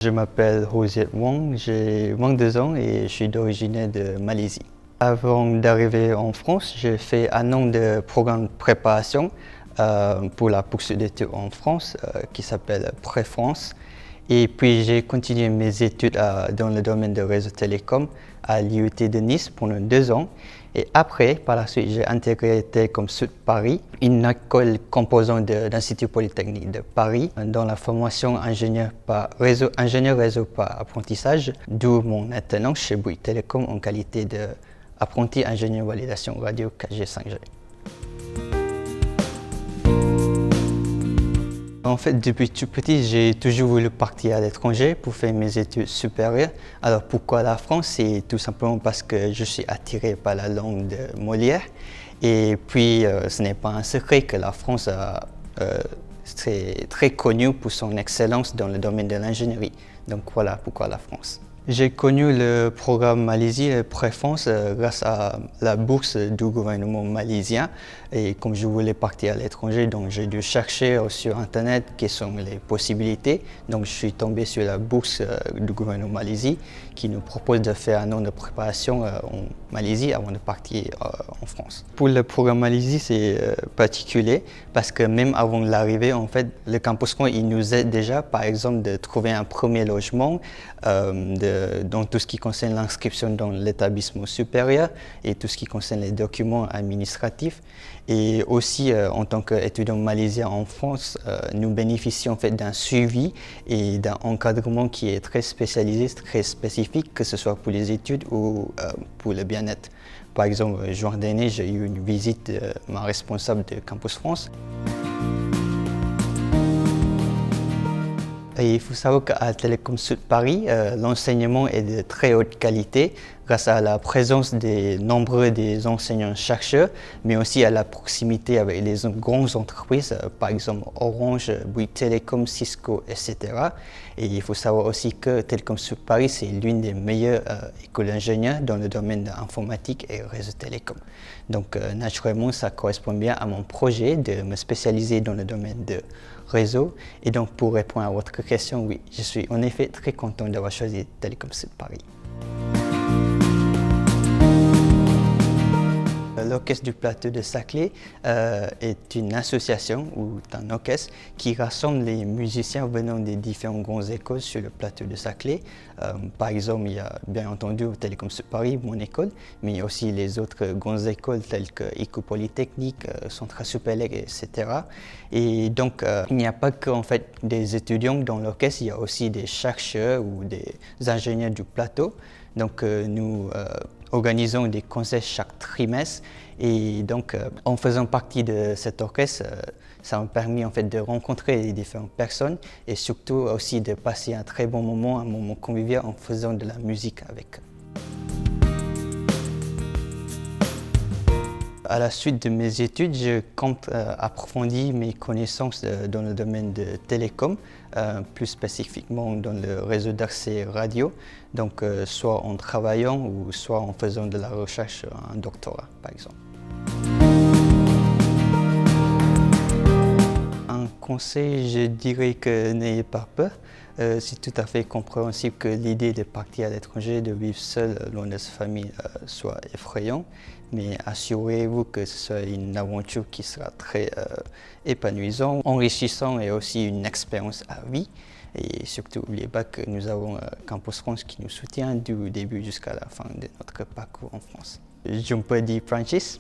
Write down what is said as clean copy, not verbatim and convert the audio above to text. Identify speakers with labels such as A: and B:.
A: Je m'appelle Rosiet Wong, j'ai 22 ans et je suis d'origine de Malaisie. Avant d'arriver en France, j'ai fait un an de programme de préparation pour la poursuite d'études en France qui s'appelle Pré-France. Et puis j'ai continué mes études dans le domaine de réseau télécom à l'IUT de Nice pendant 2 ans. Et après, par la suite, j'ai intégré Télécom Sud Paris, une école composante de l'Institut Polytechnique de Paris, dans la formation ingénieur réseau par apprentissage, d'où mon alternance chez Bouygues Télécom en qualité d'apprenti ingénieur validation radio 4G 5G. En fait, depuis tout petit, j'ai toujours voulu partir à l'étranger pour faire mes études supérieures. Alors pourquoi la France? C'est tout simplement parce que je suis attiré par la langue de Molière. Et puis, ce n'est pas un secret que la France est très connue pour son excellence dans le domaine de l'ingénierie. Donc voilà pourquoi la France. J'ai connu le programme Malaisie, le Pré-France, grâce à la bourse du gouvernement malaisien. Et comme je voulais partir à l'étranger, donc j'ai dû chercher sur Internet quelles sont les possibilités. Donc je suis tombé sur la bourse du gouvernement Malaisie qui nous propose de faire un an de préparation en Malaisie avant de partir en France. Pour le programme Malaisie, c'est particulier parce que même avant l'arrivée, en fait, le campus France, il nous aide déjà, par exemple, de trouver un premier logement, dans tout ce qui concerne l'inscription dans l'établissement supérieur et tout ce qui concerne les documents administratifs. Et aussi, en tant qu'étudiant malaisien en France, nous bénéficions en fait d'un suivi et d'un encadrement qui est très spécialisé, très spécifique, que ce soit pour les études ou pour le bien-être. Par exemple, juin dernier, j'ai eu une visite de ma responsable de Campus France. Et il faut savoir qu'à Télécom Sud Paris, l'enseignement est de très haute qualité grâce à la présence des nombreux des enseignants-chercheurs, mais aussi à la proximité avec les grandes entreprises, par exemple Orange, Bouygues Télécom, Cisco, etc. Et il faut savoir aussi que Télécom Sud Paris, c'est l'une des meilleures écoles d'ingénieurs dans le domaine de l'informatique et réseau télécom. Donc naturellement, ça correspond bien à mon projet de me spécialiser dans le domaine de réseau. Et donc pour répondre à votre question, oui, je suis en effet très content d'avoir choisi Télécom Sud Paris. L'Orchestre du Plateau de Saclay est une association ou un orchestre qui rassemble les musiciens venant des différentes grandes écoles sur le plateau de Saclay. Par exemple, il y a bien entendu Télécom Sud Paris, mon école, mais il y a aussi les autres grandes écoles telles que École Polytechnique, Centrale Supélec, etc. Et donc, il n'y a pas que en fait, des étudiants dans l'orchestre, il y a aussi des chercheurs ou des ingénieurs du plateau. Donc, nous organisons des concerts chaque trimestre et donc en faisant partie de cet orchestre, ça m'a permis en fait de rencontrer les différentes personnes et surtout aussi de passer un très bon moment, un moment convivial en faisant de la musique avec eux. À la suite de mes études, je compte approfondir mes connaissances dans le domaine de télécom, plus spécifiquement dans le réseau d'accès radio, donc soit en travaillant ou soit en faisant de la recherche, un doctorat par exemple. Un conseil, je dirais que n'ayez pas peur. C'est tout à fait compréhensible que l'idée de partir à l'étranger, de vivre seul loin de sa famille, soit effrayant. Mais assurez-vous que ce soit une aventure qui sera très épanouissante, enrichissante et aussi une expérience à vie. Et surtout, n'oubliez pas que nous avons Campus France qui nous soutient du début jusqu'à la fin de notre parcours en France. Je peux dire Francis.